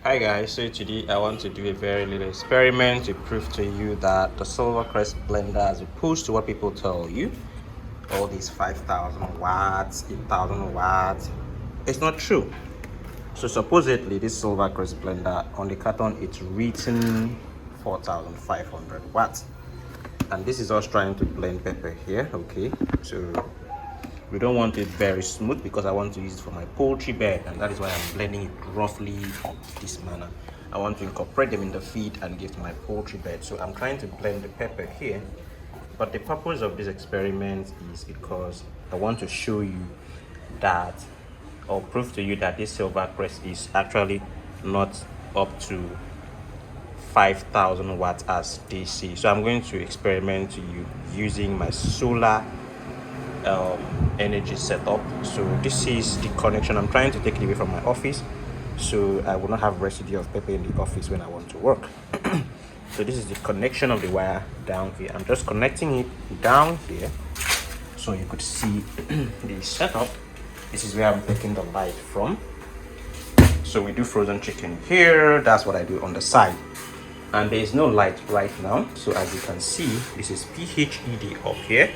Hi guys, so today I want to do a very little experiment to prove to you that the Silver Crest blender, as opposed to what people tell you, all these 5,000 watts, 8,000 watts, it's not true. So supposedly this Silver Crest blender, on the carton it's written 4,500 watts, and this is us trying to blend pepper here. Okay, so we don't want it very smooth because I want to use it for my poultry bed, and that is why I'm blending it roughly this manner. I want to incorporate them in the feed and give to my poultry bed. So I'm trying to blend the pepper here, but the purpose of this experiment is because I want to show you that, or prove to you that this Silver Crest is actually not up to 5,000 watts as DC. So I'm going to experiment to you using my solar energy setup. So this is the connection. I'm trying to take it away from my office so I will not have residue of paper in the office when I want to work. So this is the connection of the wire down here. I'm just connecting it down here so you could see the setup. This is where I'm taking the light from. So we do frozen chicken here. That's what I do on the side, and there is no light right now. So as you can see, this is PHED up here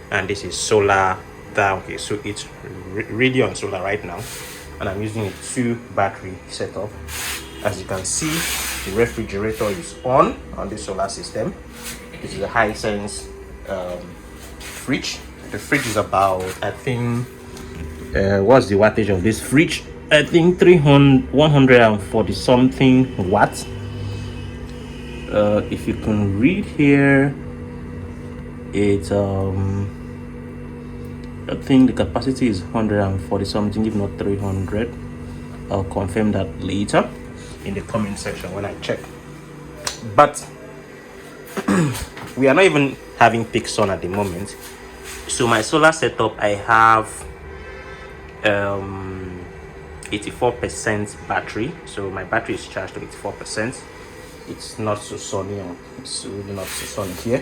and this is solar down here. So it's really on solar right now, and I'm using a 2 battery setup. As you can see, the refrigerator is on the solar system. This is a Hisense fridge. The fridge is about, I think, what's the wattage of this fridge? I think 140 something watts. If you can read here, it's I think the capacity is 140 something, if not 300. I'll confirm that later in the comment section when I check. But we are not even having peak sun at the moment. So my solar setup, I have 84% battery. So my battery is charged to 84%. It's not so sunny, it's really not so sunny here.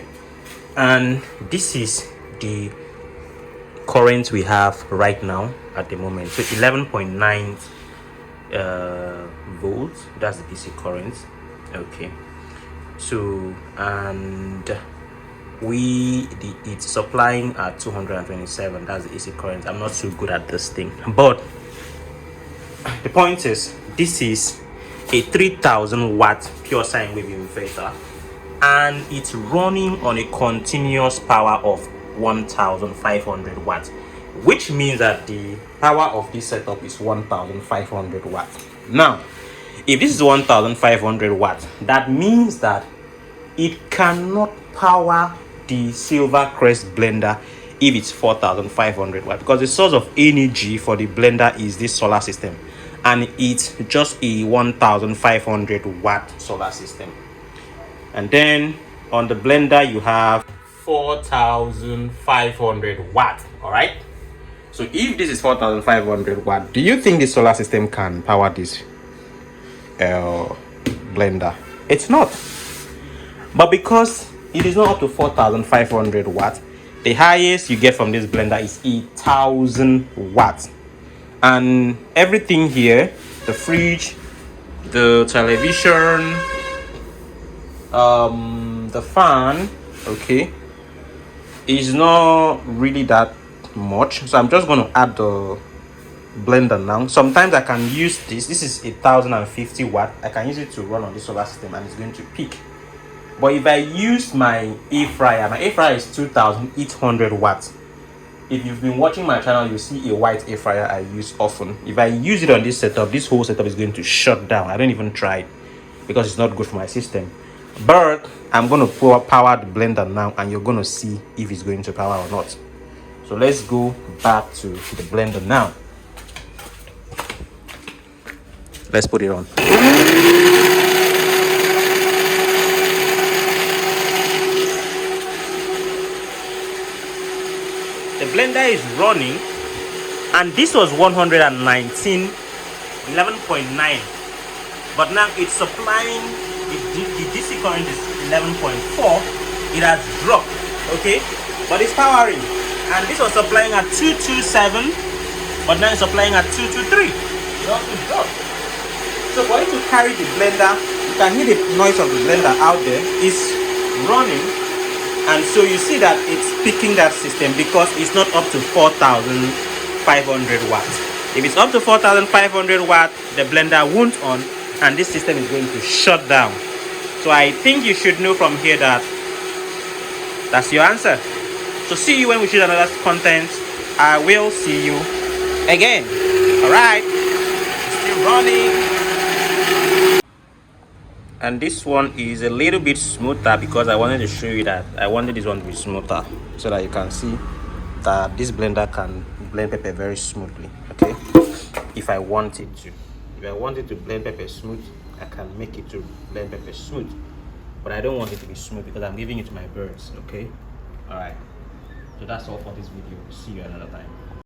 And this is the current we have right now at the moment. So 11.9 volts, that's the DC current. Okay, so and it's supplying at 227, that's the AC current. I'm not so good at this thing, but the point is, this is a 3,000 watt pure sine wave inverter, and it's running on a continuous power of 1,500 watts, which means that the power of this setup is 1,500 watts. Now, if this is 1,500 watts, that means that it cannot power the Silver Crest blender if it's 4,500 watts, because the source of energy for the blender is this solar system, and it's just a 1,500 watt solar system. And then on the blender you have 4,500 watts. All right, so if this is 4,500 watt, do you think the solar system can power this blender? It's not. But because it is not up to 4,500 watts, the highest you get from this blender is 8,000 watts. And everything here, the fridge, the television, the fan, okay, is not really that much. So I'm just going to add the blender now. Sometimes I can use this is 1,050 watt. I can use it to run on the solar system and it's going to peak. But if I use my air fryer, my air fryer is 2,800 watts. If you've been watching my channel, you see a white air fryer I use often. If I use it on this setup, this whole setup is going to shut down. I don't even try it because it's not good for my system. But I'm going to power the blender now, and you're going to see if it's going to power or not. So let's go back to the blender now. Let's put it on. The blender is running, and this was 119, 11.9, but now it's supplying the DC current is 11.4. It has dropped, okay, but it's powering. And this was supplying at 227, but now it's supplying at 223. It also dropped. So for you to carry the blender, you can hear the noise of the blender out there. It's running, and so you see that it's picking that system because it's not up to 4,500 watts. If it's up to 4,500 watts, the blender won't on, and this system is going to shut down. So I think you should know from here that that's your answer. So see you when we shoot another content. I will see you again. All right, still running. And this one is a little bit smoother because I wanted to show you that I wanted this one to be smoother so that you can see that this blender can blend pepper very smoothly. Okay, if I wanted to, if I wanted to blend pepper smooth, I can make it to blend pepper smooth, but I don't want it to be smooth because I'm giving it to my birds. Okay, all right, so that's all for this video. See you another time.